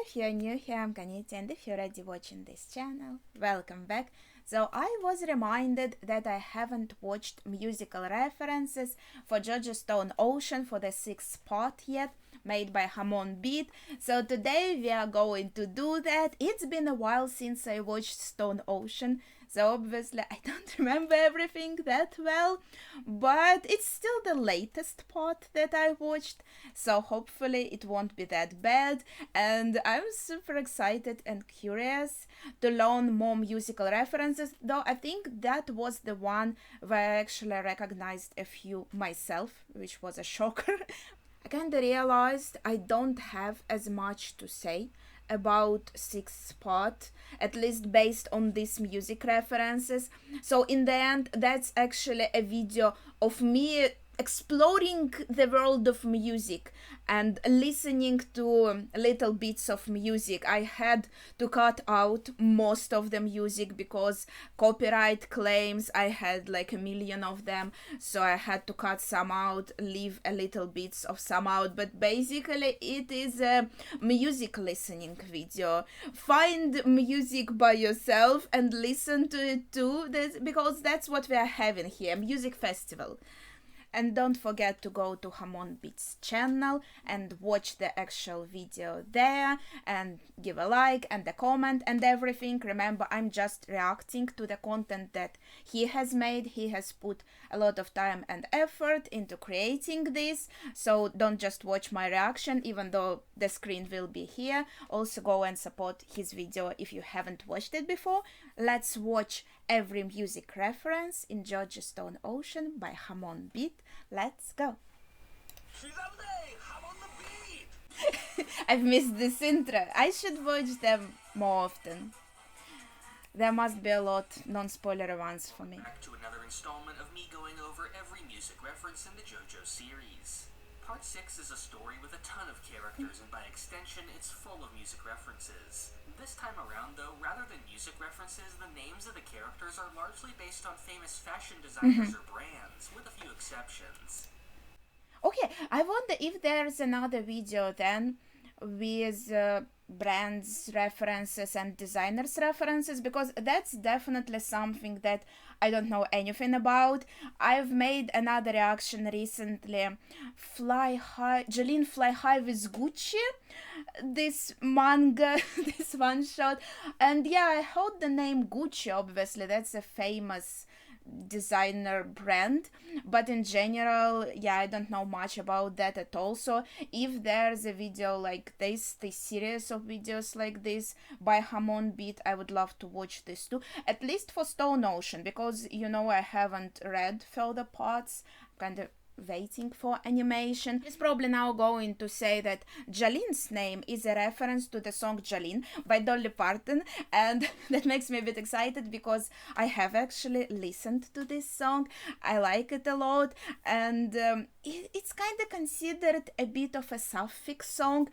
if you're new here, I'm Kaniti, and if you're already watching this channel, welcome back. So I was reminded that I haven't watched musical references for Jojo Stone Ocean for the sixth part yet, made by Hamon Beat. So today we are going to do that. It's been a while since I watched Stone Ocean, so obviously I don't remember everything that well, but it's still the latest part that I watched, so hopefully it won't be that bad, and I'm super excited and curious to learn more musical references, though I think that was the one where I actually recognized a few myself, which was a shocker. I kind of realized I don't have as much to say about sixth part, at least based on these music references. So in the end, that's actually a video of me exploring the world of music and listening to little bits of music. I had to cut out most of the music because copyright claims, I had like a million of them, so I had to cut some out, leave a little bits of some out, but basically it is a music listening video. Find music by yourself and listen to it too, because that's what we are having here, music festival. And don't forget to go to Hamon Beat's channel and watch the actual video there and give a like and a comment and everything. Remember, I'm just reacting to the content that he has made. He has put a lot of time and effort into creating this, so don't just watch my reaction, even though the screen will be here. Also go and support his video if you haven't watched it before. Let's watch every music reference in Jojo Stone Ocean by Hamon Beat. Let's go. I've missed this intro. I should watch them more often. There must be a lot non-spoiler ones for me. Back to another installment of me going over every music reference in the JoJo series. Part 6 is a story with a ton of characters, and by extension, it's full of music references. This time around, though, rather than music references, the names of the characters are largely based on famous fashion designers or brands, with a few exceptions. Okay, I wonder if there's another video then with brands references and designers references, because that's definitely something that I don't know anything about. I've made another reaction recently, Fly High, Jolene Fly High with Gucci, this manga, this one shot, and yeah, I heard the name Gucci, obviously that's a famous designer brand, but in general, yeah, I don't know much about that at all. So if there's a video like this series of videos like this by Hamon Beat, I would love to watch this too, at least for Stone Ocean, because you know I haven't read further parts. I'm kind of waiting for animation. He's probably now going to say that Jolene's name is a reference to the song Jolene by Dolly Parton, and that makes me a bit excited because I have actually listened to this song. I like it a lot, and it's kind of considered a bit of a sapphic song,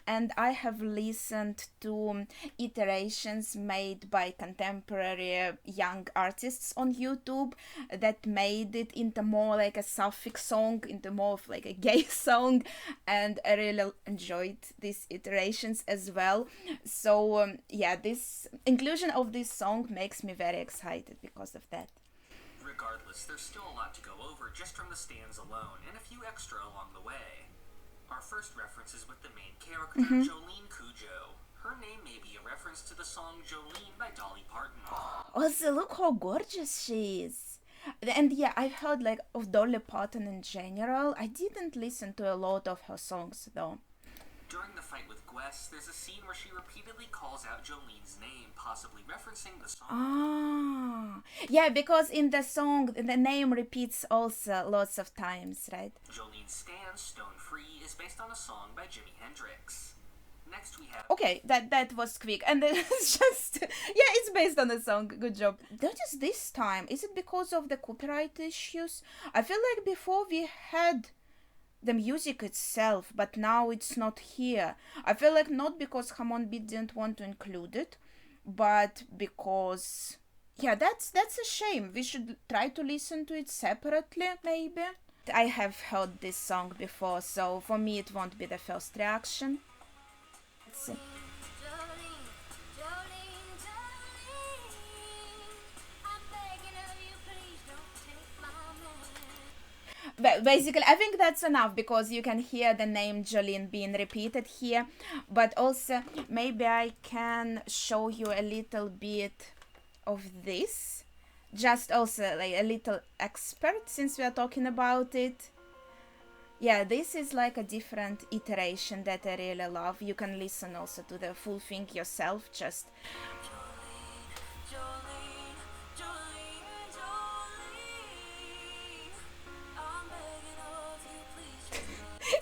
and I have listened to iterations made by contemporary young artists on YouTube that made it into more like a sapphic song, into more of like a gay song, and I really enjoyed these iterations as well. So yeah, this inclusion of this song makes me very excited because of that. Regardless, there's still a lot to go over just from the stands alone, and a few extra along the way. Our first reference is with the main character, Jolene Cujo. Her name may be a reference to the song Jolene by Dolly Parton. Also, look how gorgeous she is. And yeah, I've heard like of Dolly Parton in general. I didn't listen to a lot of her songs though. During the fight with Gwess, there's a scene where she repeatedly calls out Jolene's name, possibly referencing the song. Ah, yeah, because in the song, the name repeats also lots of times, right? Jolene's stand, Stone Free, is based on a song by Jimi Hendrix. Next we have... Okay, that was quick, and then it's just, yeah, it's based on a song, good job. Notice this time, is it because of the copyright issues? I feel like before we had the music itself, but now it's not here. I feel like not because Hamon Beat didn't want to include it, but because, yeah, that's a shame. We should try to listen to it separately, maybe. I have heard this song before, so for me it won't be the first reaction. Let's see. Basically, I think that's enough because you can hear the name Jolene being repeated here. But also, maybe I can show you a little bit of this. Just also like a little expert since we are talking about it. Yeah, this is like a different iteration that I really love. You can listen also to the full thing yourself. Just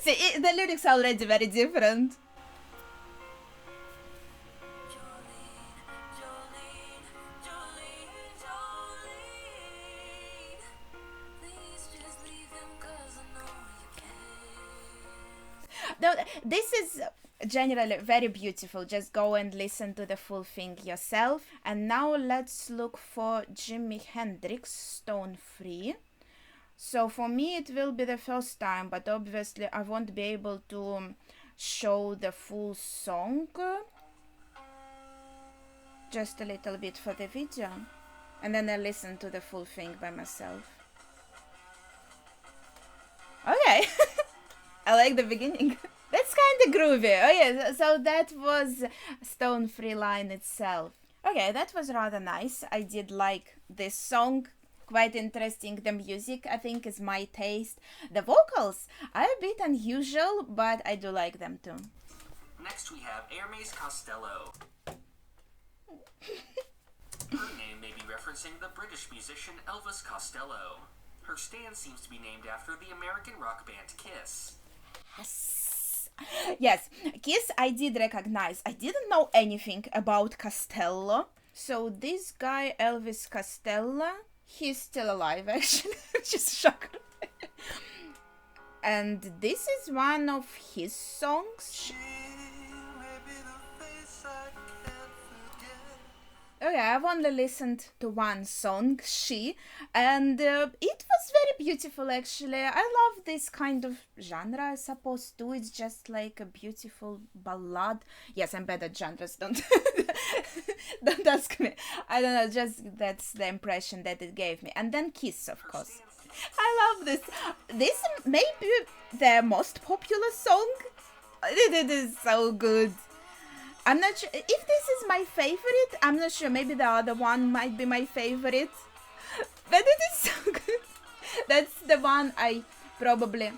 see, the lyrics are already very different. No, this is generally very beautiful. Just go and listen to the full thing yourself. And now let's look for Jimi Hendrix, Stone Free. So for me it will be the first time, but obviously I won't be able to show the full song. Just a little bit for the video. And then I listen to the full thing by myself. Okay. I like the beginning. That's kind of groovy. Oh yeah, so that was Stone Free line itself. Okay, that was rather nice. I did like this song. Quite interesting. The music, I think, is my taste. The vocals are a bit unusual, but I do like them too. Next we have Hermes Costello. Her name may be referencing the British musician Elvis Costello. Her stand seems to be named after the American rock band Kiss. Yes, Kiss I did recognize. I didn't know anything about Costello. So this guy, Elvis Costello, he's still alive actually, which is shocking. And this is one of his songs. Okay, I've only listened to one song, She, and it was very beautiful actually. I love this kind of genre, I suppose too. It's just like a beautiful ballad. Yes, I'm bad at genres, don't don't ask me. I don't know, just that's the impression that it gave me. And then Kiss, of course. I love this. This may be their most popular song. It is so good. I'm not sure if this is my favorite. I'm not sure. Maybe the other one might be my favorite. But it is so good. That's the one I probably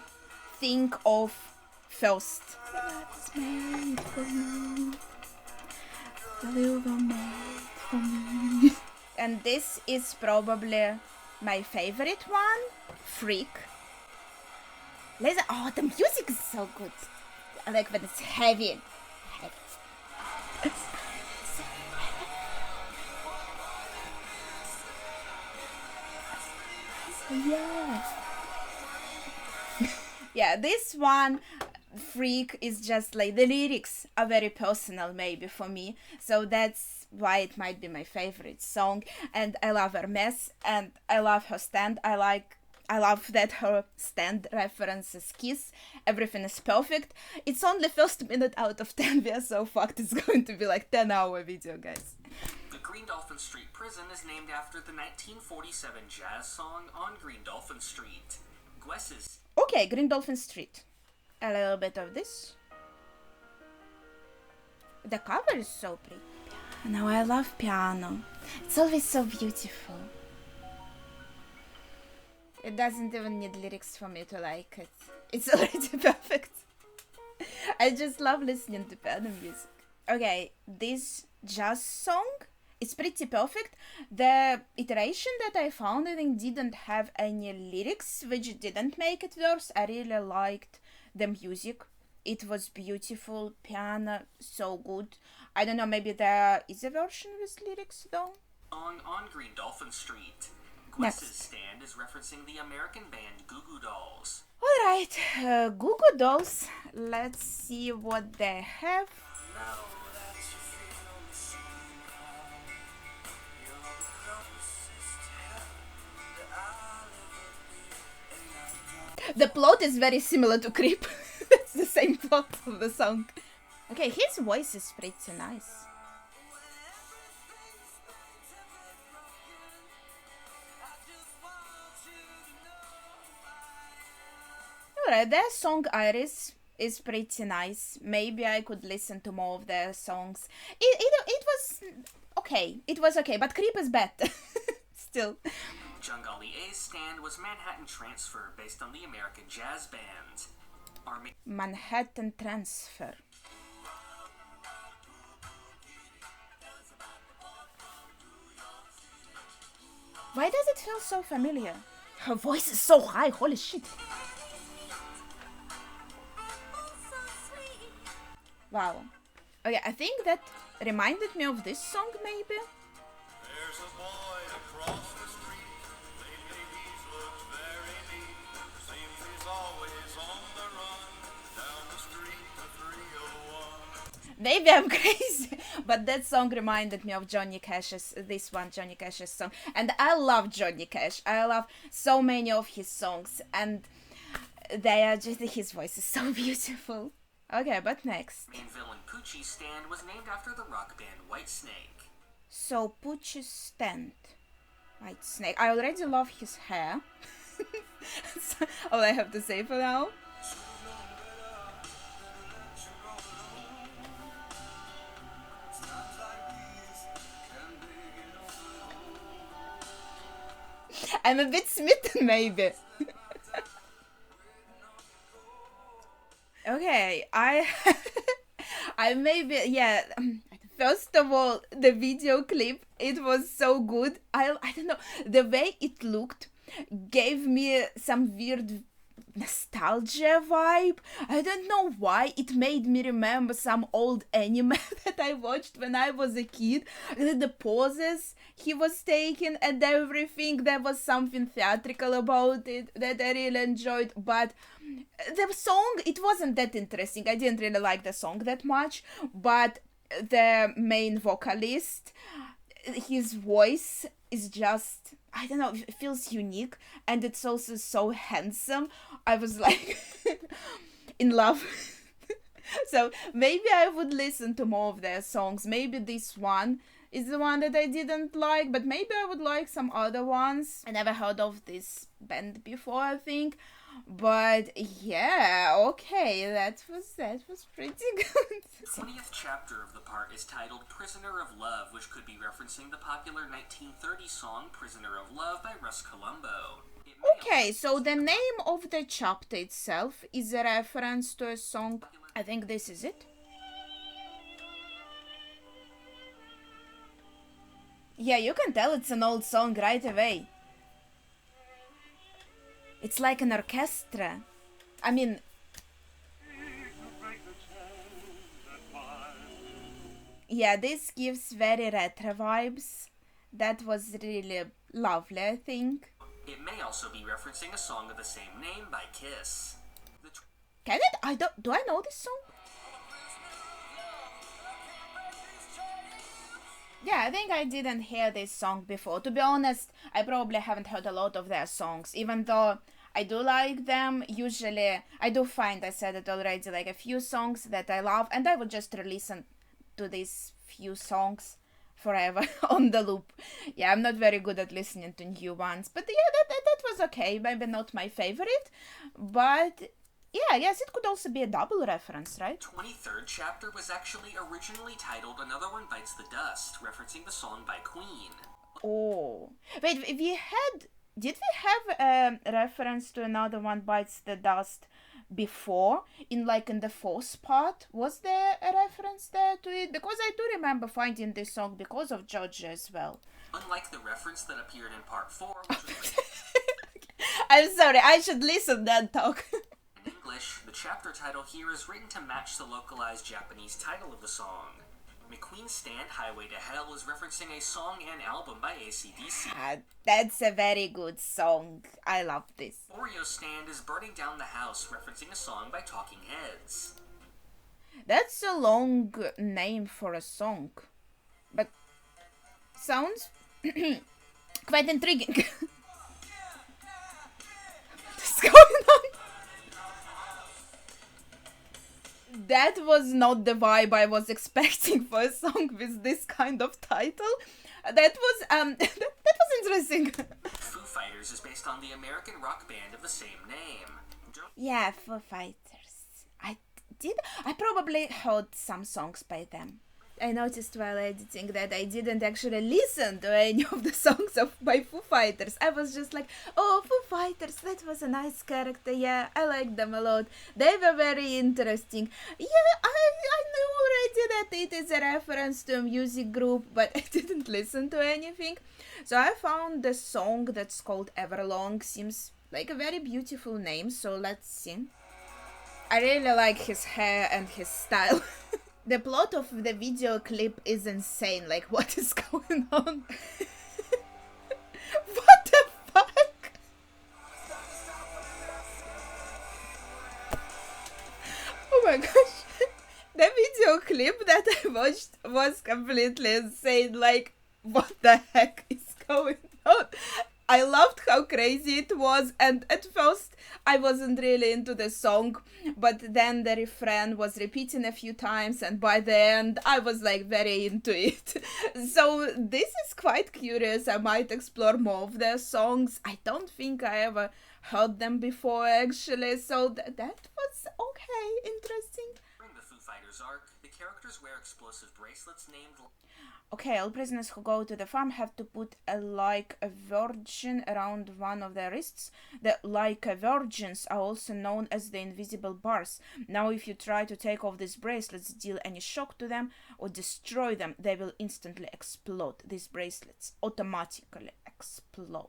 think of first. Made for me. You were made for me. And this is probably my favorite one. Freak. Listen, oh, the music is so good. I like when it's heavy. Yeah. Yeah, this one, Freak, is just like the lyrics are very personal maybe for me, so that's why it might be my favorite song. And I love her mess and I love her stand. I love that her stand references Kiss. Everything is perfect. It's only first minute out of 10. We are so fucked. It's going to be like 10-hour video, guys. The Green Dolphin Street Prison is named after the 1947 jazz song On Green Dolphin Street. Guesses. Okay, Green Dolphin Street. A little bit of this. The cover is so pretty. Piano, I love piano. It's always so beautiful. It doesn't even need lyrics for me to like it. It's already perfect. I just love listening to piano music. Okay, this jazz song is pretty perfect. The iteration that I found, I think, didn't have any lyrics, which didn't make it worse. I really liked the music. It was beautiful. Piano, so good. I don't know, maybe there is a version with lyrics though. On Green Dolphin Street. Guess's stand is referencing the American band Goo Goo Dolls. Alright, Goo Goo Dolls. Let's see what they have. The plot is very similar to Creep. It's the same plot of the song. Okay, his voice is pretty nice. Alright, their song Iris is pretty nice. Maybe I could listen to more of their songs. It was okay. It was okay, but Creep is better. Still. Jungali A's stand was Manhattan Transfer, based on the American jazz band. Manhattan Transfer. Why does it feel so familiar? Her voice is so high, holy shit. Wow. Okay, I think that reminded me of this song, maybe? There's a boy across the street. Lately he's looked very neat. Seems he's always on the run. Down the street to 301. Maybe I'm crazy, but that song reminded me of Johnny Cash's song. And I love Johnny Cash. I love so many of his songs, and they are just, his voice is so beautiful. Okay, but next. Main villain Poochie's stand was named after the rock band Whitesnake. So, Poochie's stand. Whitesnake. I already love his hair. That's all I have to say for now. I'm a bit smitten, maybe. Okay, I maybe, yeah. First of all, the video clip, it was so good. I don't know, the way it looked gave me some weird nostalgia vibe. I don't know why. It made me remember some old anime that I watched when I was a kid. The poses he was taking and everything, there was something theatrical about it that I really enjoyed. But the song, it wasn't that interesting. I didn't really like the song that much. But the main vocalist, his voice is just, I don't know, it feels unique, and it's also so handsome. I was like in love. So maybe I would listen to more of their songs. Maybe this one is the one that I didn't like, but maybe I would like some other ones. I never heard of this band before, I think. But yeah, okay, that was pretty good. The 20th chapter of the part is titled Prisoner of Love, which could be referencing the popular 1930 song Prisoner of Love by Russ Columbo. Okay, so the name of the chapter itself is a reference to a song. I think this is it. Yeah, you can tell it's an old song right away. It's like an orchestra. I mean... Yeah, this gives very retro vibes. That was really lovely, I think. It may also be referencing a song of the same name by Kiss. Can it? Do I know this song? Yeah, I think I didn't hear this song before. To be honest, I probably haven't heard a lot of their songs, even though I do like them. Usually, I do find, I said it already, like a few songs that I love, and I would just listen to these few songs forever on the loop. Yeah, I'm not very good at listening to new ones, but yeah, that was okay. Maybe not my favorite, but yeah, I guess it could also be a double reference, right? 23rd chapter was actually originally titled Another One Bites the Dust, referencing the song by Queen. Oh, wait, did we have a reference to Another One Bites the Dust before, in the fourth part? Was there a reference there to it? Because I do remember finding this song because of Jojo as well. Unlike the reference that appeared in part 4, which was I'm sorry, I should listen then talk. in English, the chapter title here is written to match the localized Japanese title of the song. McQueen's Stand Highway to Hell is referencing a song and album by AC/DC. That's a very good song. I love this. Oreo's Stand is Burning Down the House, referencing a song by Talking Heads. That's a long name for a song, but sounds quite intriguing. What's going on? That was not the vibe I was expecting for a song with this kind of title. That was that was interesting. Foo Fighters is based on the American rock band of the same name. Don't Yeah, Foo Fighters. I probably heard some songs by them. I noticed while editing that I didn't actually listen to any of the songs by Foo Fighters. I was just like, oh, Foo Fighters, that was a nice character. Yeah, I liked them a lot. They were very interesting. Yeah, I knew already that it is a reference to a music group, but I didn't listen to anything. So I found the song that's called Everlong. Seems like a very beautiful name, so let's see. I really like his hair and his style. The plot of the video clip is insane. Like, what is going on? What the fuck? Oh my gosh. The video clip that I watched was completely insane. Like, what the heck is going on? I loved how crazy it was, and at first I wasn't really into the song, but then the refrain was repeating a few times, and by the end I was like very into it. So this is quite curious. I might explore more of their songs. I don't think I ever heard them before actually, so that was okay, interesting. During the Foo Fighters arc, the characters wear explosive bracelets named... Okay, all prisoners who go to the farm have to put a virgin around one of their wrists. The virgins are also known as the invisible bars. Now, if you try to take off these bracelets, deal any shock to them, or destroy them, they will instantly explode. These bracelets automatically explode.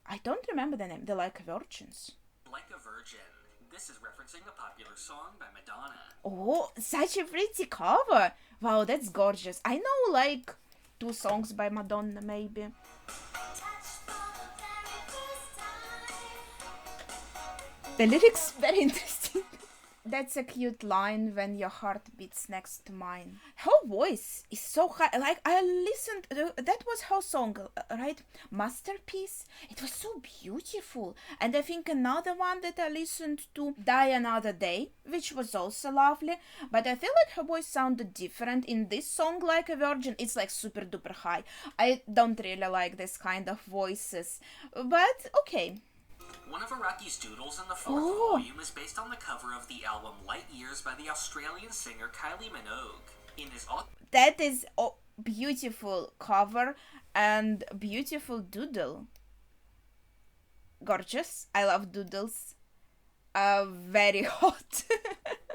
I don't remember the name. The virgins. Like a Virgin. This is referencing a popular song by Madonna. Oh, such a pretty cover. Wow, that's gorgeous. I know like 2 songs by Madonna maybe. The lyrics very interesting. That's a cute line, when your heart beats next to mine. Her voice is so high. Like, I listened, that was her song, right? Masterpiece. It was so beautiful. And I think another one that I listened to, Die Another Day, which was also lovely. But I feel like her voice sounded different in this song, Like a Virgin. It's like super duper high. I don't really like this kind of voices. But okay. One of Araki's doodles in the 4th volume is based on the cover of the album Light Years by the Australian singer Kylie Minogue. In his That is a beautiful cover and beautiful doodle. Gorgeous. I love doodles. Very hot.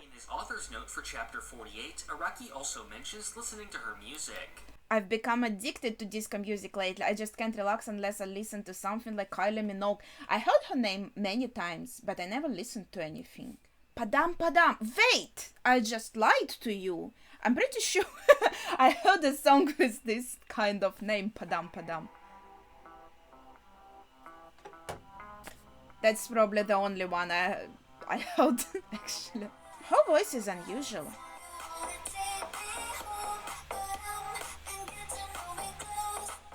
In his author's note for chapter 48, Araki also mentions listening to her music. I've become addicted to disco music lately. I just can't relax unless I listen to something like Kylie Minogue. I heard her name many times, but I never listened to anything. Padam Padam. Wait! I just lied to you. I'm pretty sure I heard a song with this kind of name, Padam Padam. That's probably the only one I heard, actually. Her voice is unusual.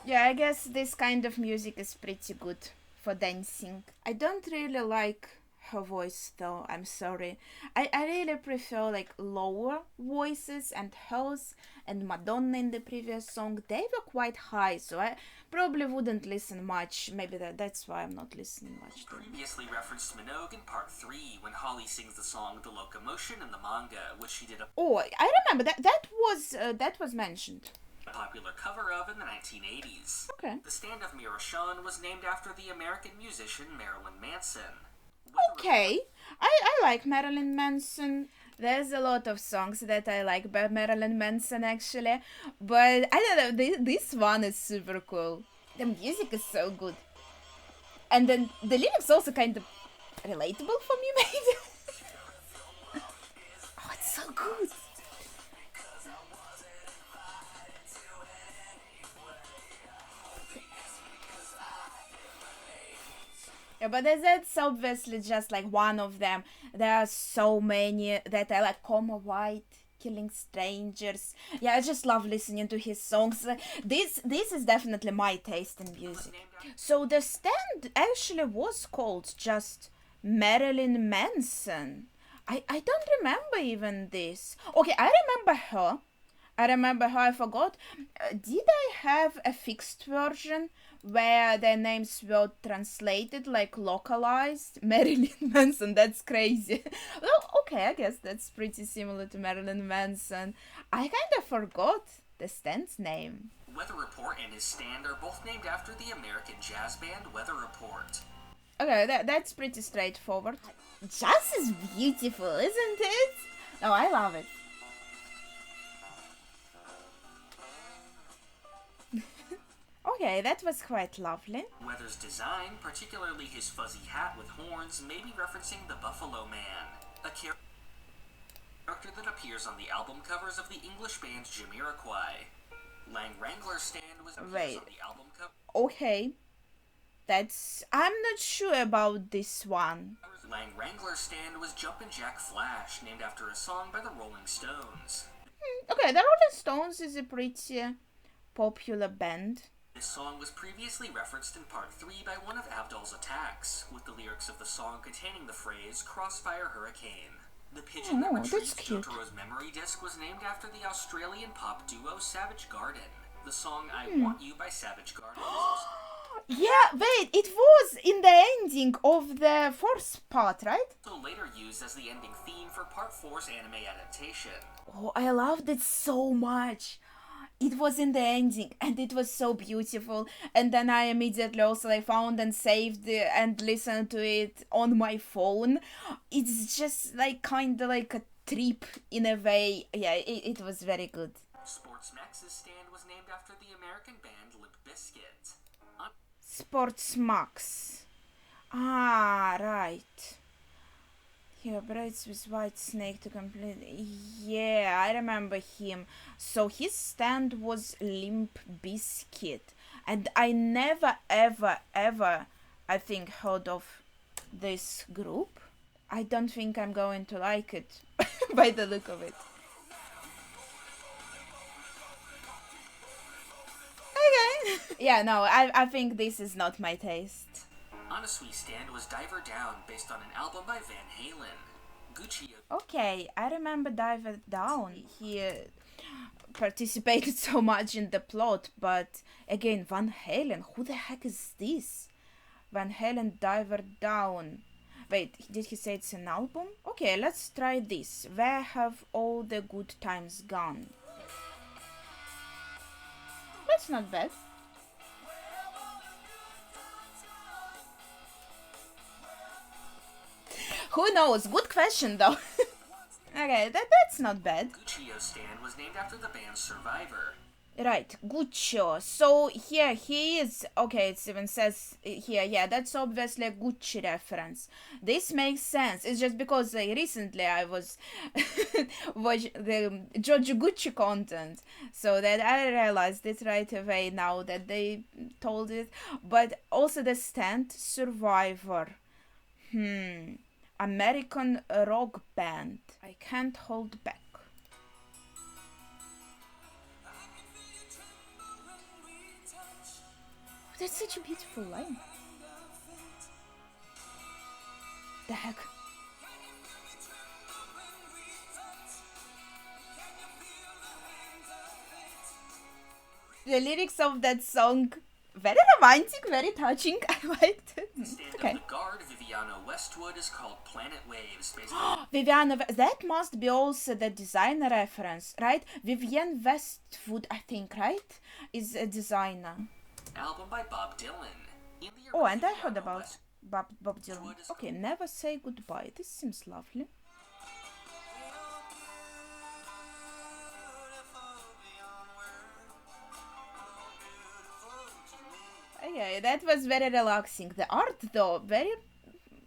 Yeah, I guess this kind of music is pretty good for dancing. I don't really like her voice though, I'm sorry. I really prefer like lower voices, and hers and Madonna in the previous song, they were quite high, so I probably wouldn't listen much. Maybe that's why I'm not listening much. Previously referenced Minogue in part 3 when Holly sings the song The Locomotion in the manga, which she did a I remember that was mentioned. Popular cover of in the 1980s. Okay. The stand of Mirashon was named after the American musician Marilyn Manson. Okay, I like Marilyn Manson. There's a lot of songs that I like by Marilyn Manson actually, but I don't know, this one is super cool. The music is so good. And then the lyrics also kind of relatable for me maybe. Oh, it's so good. Yeah, but that's obviously just like one of them. There are so many that I like. Coma White, Killing Strangers. Yeah, I just love listening to his songs. This is definitely my taste in music. So the stand actually was called just Marilyn Manson. I don't remember even this. Okay, I remember her. I remember how I forgot. Did I have a fixed version where their names were translated, like localized? Marilyn Manson, that's crazy. Well, okay, I guess that's pretty similar to Marilyn Manson. I kind of forgot the Stan's name. Weather Report and his stand are both named after the American jazz band Weather Report. Okay, that's pretty straightforward. Jazz is beautiful, isn't it? Oh, I love it. Okay, that was quite lovely. Weather's design, particularly his fuzzy hat with horns, may be referencing the Buffalo Man, a character that appears on the album covers of the English band Jamiroquai. Lang Wrangler's stand was appears on the album cover. Okay. I'm not sure about this one. Lang Wrangler's stand was Jumpin' Jack Flash, named after a song by the Rolling Stones. Okay, the Rolling Stones is a pretty popular band. This song was previously referenced in Part 3 by one of Abdul's attacks, with the lyrics of the song containing the phrase Crossfire Hurricane. The pigeon that retrieves Jotaro's memory disc was named after the Australian pop duo Savage Garden. The song I Want You by Savage Garden is Yeah, wait, it was in the ending of the fourth part, right? also later used as the ending theme for Part 4's anime adaptation. Oh, I loved it so much. It was in the ending and it was so beautiful. And then I immediately also found and saved and listened to it on my phone. It's just like kind of like a trip in a way. Yeah, it was very good. Sports Max's stand was named after the American band Limp Bizkit. Sports Max. Ah, right. He operates with White Snake to complete. Yeah, I remember him. So his stand was Limp Bizkit. And I never, ever, ever, I think, heard of this group. I don't think I'm going to like it by the look of it. Okay. Yeah, no, I think this is not my taste. Honestly, stand was Diver Down, based on an album by Van Halen. Gucci. Okay, I remember Diver Down. He participated so much in the plot, but again, Van Halen, who the heck is this? Van Halen Diver Down. Wait, did he say it's an album? Okay, let's try this. Where have all the good times gone? That's not bad. Who knows? Good question though. Okay, that's not bad. Guccio's stand was named after the band Survivor. Right, Guccio. So here he is. Okay, it even says here. Yeah, that's obviously a Gucci reference. This makes sense. It's just because recently I was watching the Jojo Gucci content, so that I realized it right away now that they told it. But also the stand Survivor. American rock band. I can't hold back. That's such a beautiful line. The heck? The lyrics of that song, very romantic, very touching. I liked it. Stand Okay. of the guard, Viviana Westwood, is called Planet Waves, based Viviana, that must be also the designer reference, right? Vivienne Westwood, I think, right? Is a designer. album by Bob Dylan. In the Oh, and I original, heard about West- Bob Dylan. Okay, Never Say Goodbye. This seems lovely. Okay, that was very relaxing. The art, though, very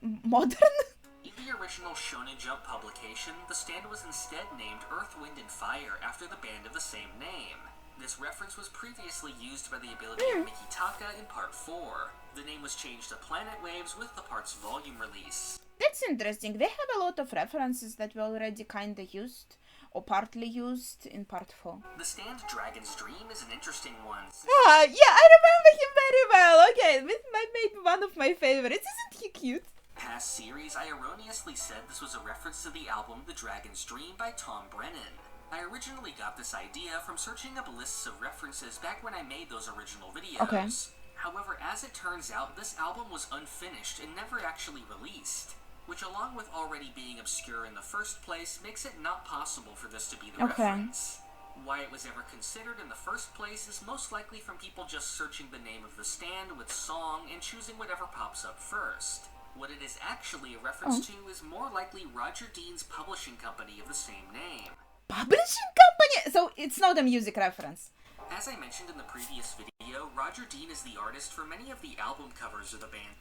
modern. In the original Shonen Jump publication, the stand was instead named Earth, Wind, and Fire after the band of the same name. This reference was previously used by the ability of Mikitaka in Part 4. The name was changed to Planet Waves with the part's volume release. That's interesting. They have a lot of references that were already kinda used or partly used in Part 4. The stand Dragon's Dream is an interesting one. Ah, yeah, I remember him very well. Okay, this might be one of my favorites. Isn't he cute? Past series, I erroneously said this was a reference to the album The Dragon's Dream by Tom Brennan. I originally got this idea from searching up lists of references back when I made those original videos. Okay. However, as it turns out, this album was unfinished and never actually released, which along with already being obscure in the first place, makes it not possible for this to be the reference. Why it was ever considered in the first place is most likely from people just searching the name of the stand with song and choosing whatever pops up first. What it is actually a reference to is more likely Roger Dean's publishing company of the same name. Publishing company? So it's not a music reference. As I mentioned in the previous video, Roger Dean is the artist for many of the album covers of the band.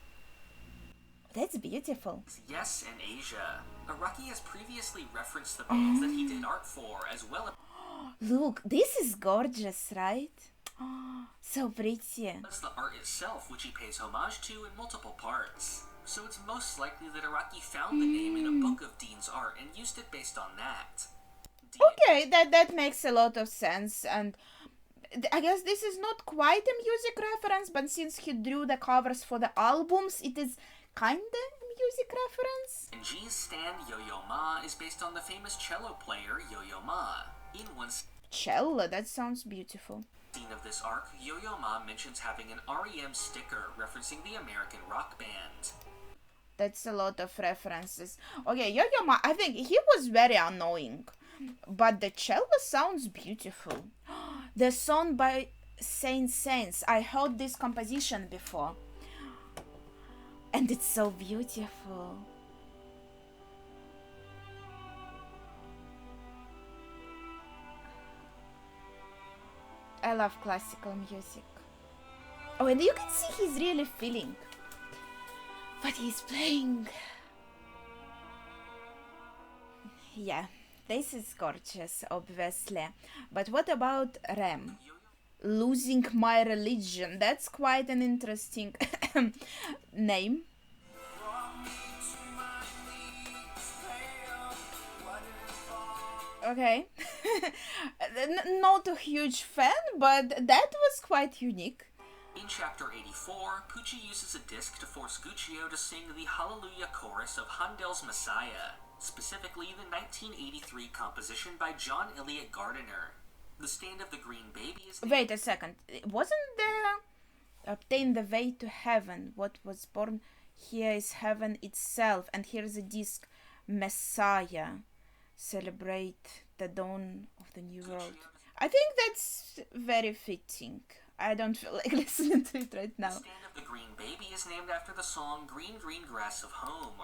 That's beautiful. Yes, and Asia. Araki has previously referenced the bands that he did art for, as well Look, this is gorgeous, right? So pretty. as the art itself, which he pays homage to in multiple parts. So it's most likely that Araki found the name in a book of Dean's art and used it based on that. Okay, that makes a lot of sense, and I guess this is not quite a music reference, but since he drew the covers for the albums, it is kinda a music reference. And G's stand Yo-Yo Ma is based on the famous cello player Yo-Yo Ma. In one Cello, that sounds beautiful. scene of this arc, Yo-Yo Ma mentions having an REM sticker referencing the American rock band. That's a lot of references. Okay, Yo-Yo Ma, I think he was very annoying, but the cello sounds beautiful. The song by Saint Saints, I heard this composition before, and it's so beautiful. I love classical music. Oh, and you can see he's really feeling what he's playing. Yeah, this is gorgeous, obviously. But what about Rem? Losing My Religion. That's quite an interesting name. Okay. Not a huge fan, but that was quite unique. In chapter 84, Pucci uses a disc to force Guccio to sing the Hallelujah chorus of Handel's Messiah, specifically the 1983 composition by John Eliot Gardiner. The stand of the Green Baby is... Wait a second. Wasn't there Obtain the Way to Heaven? What was born here is heaven itself. And here's a disc, Messiah. Celebrate the dawn of the new world. I think that's very fitting. I don't feel like listening to it right now. The stand of the Green Baby is named after the song Green Green Grass of Home,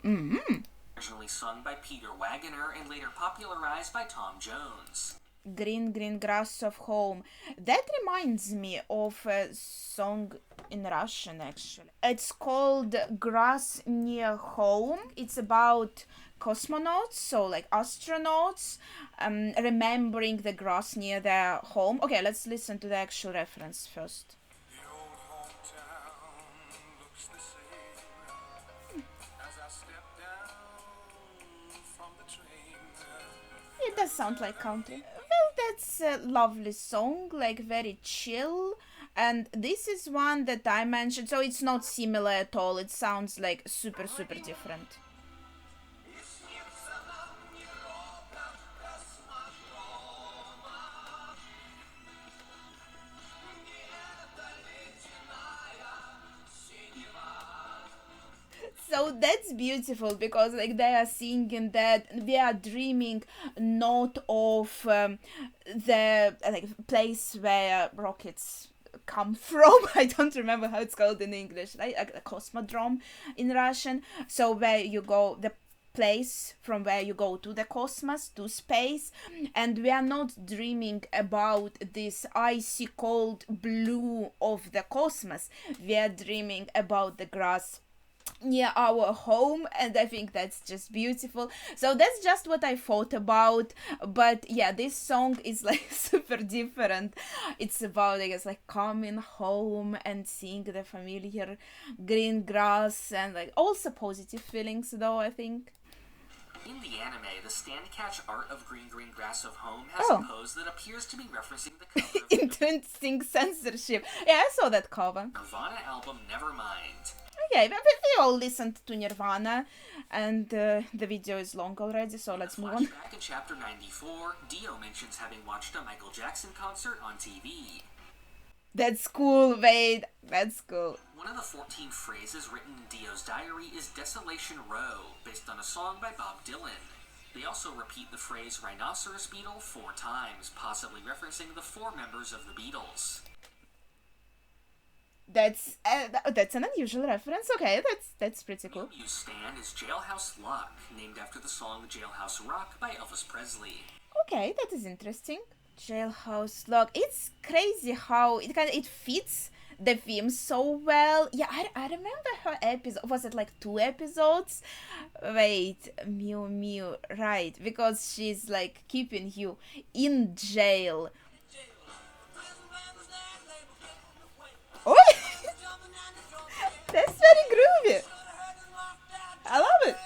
originally sung by Peter Wagoner and later popularized by Tom Jones. Green Green Grass of Home. That reminds me of a song in Russian, actually. It's called Grass Near Home. It's about cosmonauts, so like astronauts, remembering the grass near their home. Okay, let's listen to the actual reference first. The old hometown looks the same as I step down from the train. It does sound like country. Well, that's a lovely song, like very chill. And this is one that I mentioned, so it's not similar at all. It sounds like super, super different. So that's beautiful because like they are singing that they are dreaming not of the like place where rockets come from. I don't remember how it's called in English, like a cosmodrome in Russian. So where you go, the place from where you go to the cosmos, to space, and we are not dreaming about this icy cold blue of the cosmos. We are dreaming about the grass near our home, and I think that's just beautiful. So that's just what I thought about. But yeah, this song is like super different. It's about, I guess, like coming home and seeing the familiar green grass and like also positive feelings though, I think. In the anime, the stand catch art of Green Green Grass of Home has a pose that appears to be referencing the cover of Interesting censorship. Yeah, I saw that cover. Nirvana album Nevermind. Okay, we all listened to Nirvana, and the video is long already, so let's move on. Back in chapter 94, Dio mentions having watched a Michael Jackson concert on TV. That's cool, wait, that's cool. One of the 14 phrases written in Dio's diary is Desolation Row, based on a song by Bob Dylan. They also repeat the phrase Rhinoceros Beetle 4 times, possibly referencing the 4 members of the Beatles. That's an unusual reference. Okay, that's pretty cool. Mew Mew's stand is Jailhouse Lock, named after the song Jailhouse Rock by Elvis Presley. Okay, that is interesting. Jailhouse Lock. It's crazy how it fits the theme so well. Yeah, I remember her episode. Was it like 2 episodes? Wait, Mew Mew, right? Because she's like keeping you in jail. Oh, that's very groovy. I love it.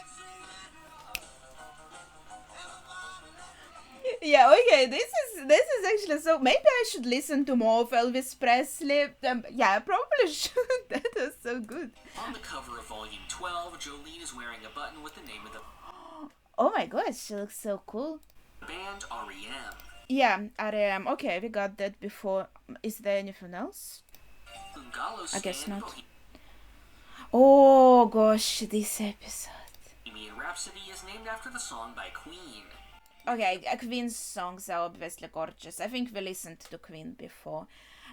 Yeah, okay, this is actually so. Maybe I should listen to more of Elvis Presley. Yeah, I probably should. That was so good. On the cover of Volume 12, Jolene is wearing a button with the name of the Oh my gosh, she looks so cool. band REM. Yeah, R.E.M. Okay, we got that before. Is there anything else? Ungalo's I guess stand not. Bohemian Oh gosh, this episode. Rhapsody is named after the song by Queen. Okay, Queen's songs are obviously gorgeous. I think we listened to Queen before.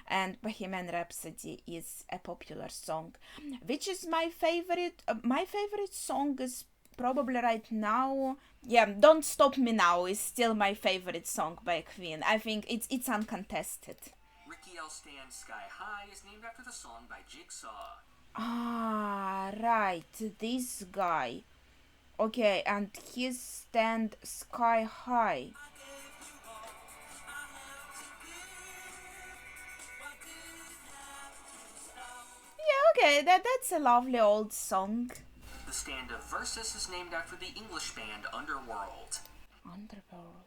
And Bohemian Rhapsody is a popular song. Which is my favorite? My favorite song is probably right now. Yeah, Don't Stop Me Now is still my favorite song by Queen. I think it's uncontested. Ricky L. Stan's Sky High is named after the song by Jigsaw. Ah, right. This guy. Okay, and his stand Sky High. Yeah, okay, that's a lovely old song. The stand of Versus is named after the English band Underworld. Underworld.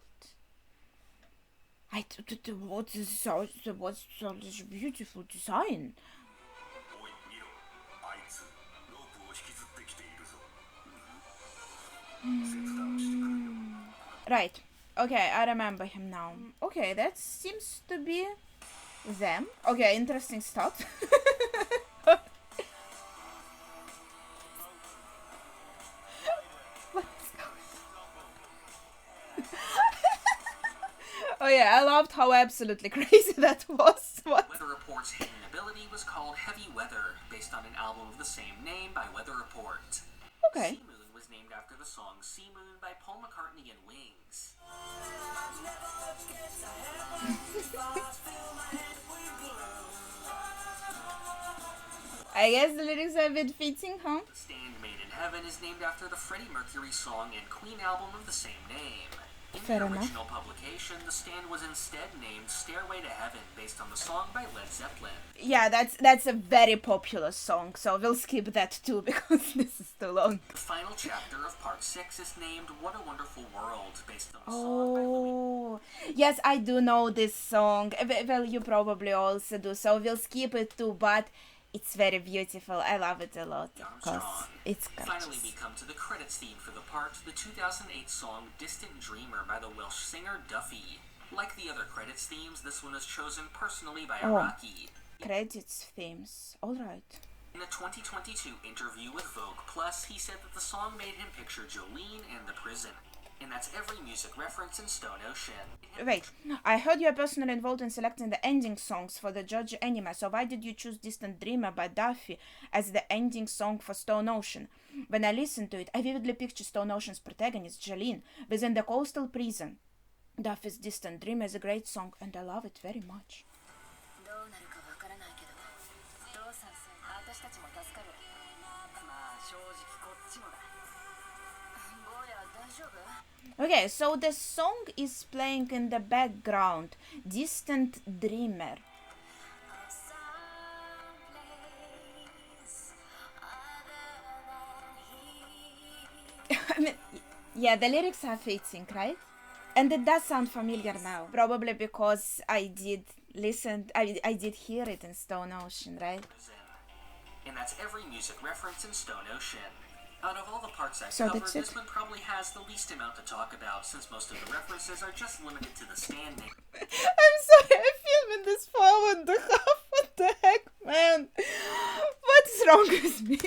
What's such beautiful design? おい見ろあいつロープを引きずってきているぞ切断してくるよ Right. Okay, I remember him now. Okay, that seems to be them. Okay, interesting stuff. Oh yeah, I loved how absolutely crazy that was. What? Weather Report's hidden ability was called Heavy Weather, based on an album of the same name by Weather Report. Okay. Sea Moon was named after the song Sea Moon by Paul McCartney and Wings. I guess the lyrics are a bit fitting, huh? The stand Made in Heaven is named after the Freddie Mercury song and Queen album of the same name. In Fair the enough. original publication, the stand was instead named Stairway to Heaven, based on the song by Led Zeppelin. Yeah, that's a very popular song, so we'll skip that too because this is too long. The final chapter of Part 6 is named What a Wonderful World, based on the song by Louis. Oh, yes, I do know this song. Well, you probably also do, so we'll skip it too, but it's very beautiful. I love it a lot, because Armstrong. it's Finally, gorgeous. we come to the credits theme for the part, the 2008 song Distant Dreamer by the Welsh singer Duffy. Like the other credits themes, this one is chosen personally by Oh. Iraqi. Credits, themes, alright. In a 2022 interview with Vogue Plus, he said that the song made him picture Jolene and the prison. And that's every music reference in Stone Ocean. Wait, I heard you are personally involved in selecting the ending songs for the JoJo anime, so why did you choose Distant Dreamer by Duffy as the ending song for Stone Ocean? When I listened to it, I vividly picture Stone Ocean's protagonist, Jolene, within the coastal prison. Duffy's Distant Dreamer is a great song, and I love it very much. どうなるかわからないけど父さんさえ私たちも助かるまあ正直こっちもだ坊や大丈夫 Okay, so the song is playing in the background, Distant Dreamer. I mean, yeah, the lyrics are fitting, right? And it does sound familiar now, probably because I did hear it in Stone Ocean, right? and that's every music reference in Stone Ocean. Out of all the parts I So covered, that's it. this one probably has the least amount to talk about, since most of the references are just limited to the stand name. I'm sorry, I filmed this for 1.5 What the heck, man? What's wrong with me?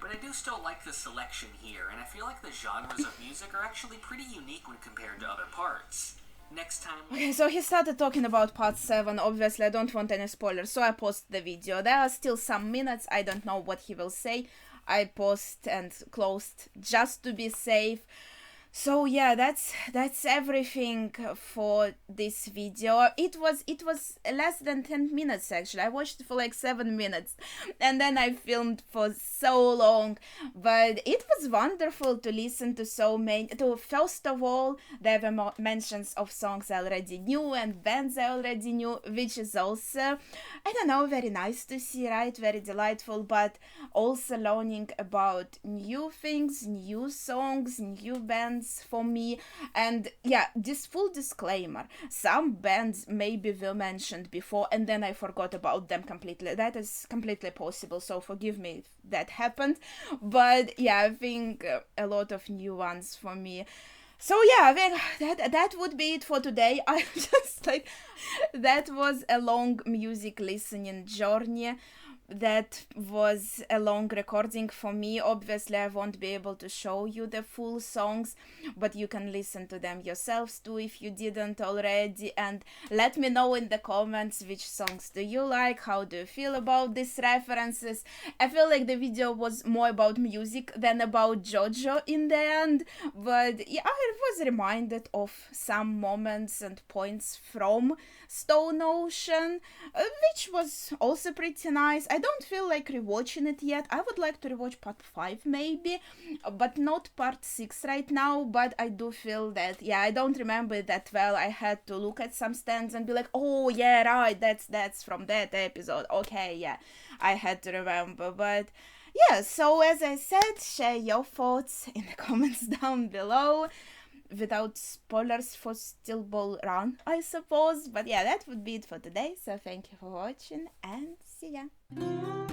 But I do still like the selection here, and I feel like the genres of music are actually pretty unique when compared to other parts. Next time... Okay, so he started talking about part 7. Obviously, I don't want any spoilers, so I paused the video. There are still some minutes. I don't know what he will say. I paused and closed just to be safe. So yeah, that's everything for this video. It was less than 10 minutes actually. I watched it for like 7 minutes and then I filmed for so long, but it was wonderful to listen to so many. First of all, there were mentions of songs I already knew and bands I already knew, which is also, I don't know, very nice to see, right? Very delightful, but also learning about new things, new songs, new bands for me. And yeah, this full disclaimer, some bands maybe were mentioned before and then I forgot about them completely. That is completely possible, so forgive me if that happened, but yeah, I think a lot of new ones for me. So yeah, I think that would be it for today. I just like, that was a long music listening journey. That was a long recording for me. Obviously, I won't be able to show you the full songs, but you can listen to them yourselves too if you didn't already. And let me know in the comments which songs do you like, how do you feel about these references. I feel like the video was more about music than about JoJo in the end, but yeah, I was reminded of some moments and points from Stone Ocean, which was also pretty nice. I don't feel like rewatching it yet. I would like to rewatch part 5 maybe, but not part 6 right now. But I do feel that, yeah, I don't remember it that well. I had to look at some stands and be like, oh yeah, right, that's from that episode. Okay, yeah, I had to remember. But yeah, so as I said, share your thoughts in the comments down below. Without spoilers for Steel Ball Run, I suppose. But yeah, that would be it for today. So thank you for watching and see ya.